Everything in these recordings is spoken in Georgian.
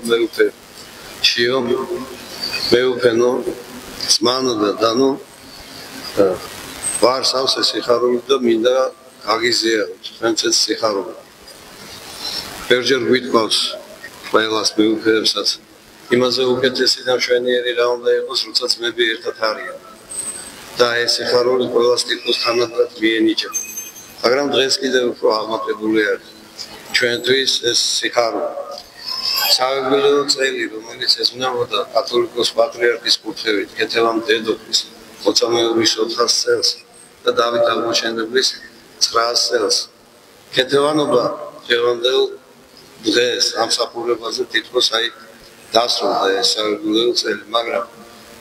მეუფე შიო მეუფენო სმანო და დანო ვარ სავსე სიხარული და მინდა გაგიზია ჩვენცეც სიხარული ბევრჯერ გვითხოვს ყველას მეუფეებსაც იმაზე უკეთესი და მშვენიერი რა უნდა იყოს როდესაც მეები ერთად არიან და ეს სიხარული ყველას ტიპოს თანაბრად მიენიჭა მაგრამ დღეს კიდევ უფრო აღმატებული არის ჩვენთვის ეს სიხარული საერთო წელი რომელიც ესმნებოდა კათოლიკოს პატრიარქის კურთხევით კეთილამ დედოფლის მოწამეობის 400 წელს და დავით აღმაშენებლის 900 წელს კეთილანობა დღევანდელ დღეს ამსახურებაზე თითქოს დასრულდა ეს საერთო წელი მაგრამ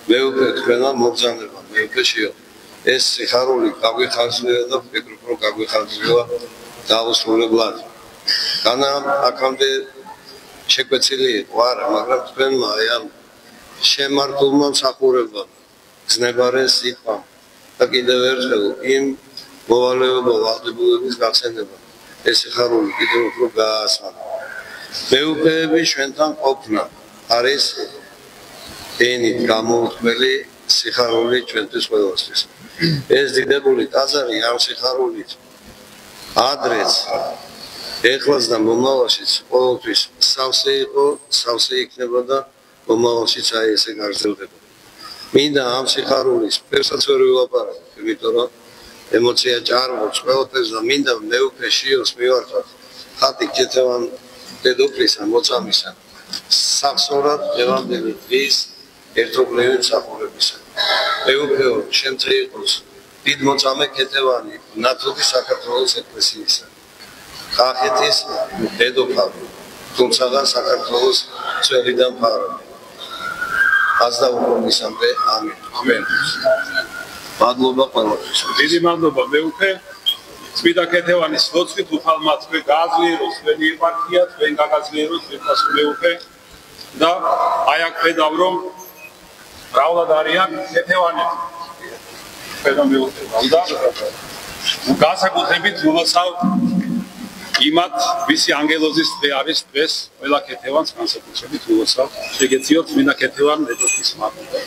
მეუფე თქვენა მოგზაურობა მეუფე შიო ეს სიხარული გაგვიხარჯება და ვფიქრობ რომ გაგვიხარჯება დაუსრულებლად განა აქამდე შეკვეცილი იყო არა მაგრამ თქვენმა ამ შემართულმა მსახურებამ გზნებარეს სიტყვა და კიდევ ერთხელ იმ მოვალეობა ვალდებულების გახსენება ეს სიხარული კიდევ უფრო გაასწორა მეუფეები ჩვენთან ყოფნა არის ენით გამოუქმელი სიხარული ჩვენთვის ყველასთვის ეს დიდებული ტაძარი ამ სიხარულით ადრეც ეხლაც და მომავალშიც ყოველთვის სავსე იყო, სავსე იქნება და მომავალშიც ესე გაგრძელდება. მინდა ამ სიხარულის ფერსაც ვერ ვილაპარაკო, იმიტომ რომ ემოცია ჭარბობს ყველაფერს და მინდა მეუფე შიოს მივართოთ ხატი კეთილან დედოფლისა მოწამისა სახსოვრად დღევანდელი დღის ერთობლივი მსახურებისა. მეუფეო შემწე იყოს დიდ მოწამე კეთილანი ნათლობის საქართველოს ეკლესიისა. კახეთის დედოფალ თუმცა საქართველოს ძველი და მფარველი ასდა უგონისამდე ამენ მადლობა ყველაფერს დიდი მადლობა მეუფე წმინდა კეთევანის ლოცვით უფალმა თქვენ გააძლიეროს თქვენი ეპარქია თქვენ გაგაძლიეროს ერთას მეუფე და აი აქ ხედავ რომ მრავლად არიან კეთევანები ხედავ მეუფე და განსაკუთრებით ულოცავ იმათ ვისი ანგელოზის დღე არის დღეს ყველა კეთევანს განსაკუთრებით ულოცავ შეგეციოთ წმინდა კეთევან დედოფლის მადლობა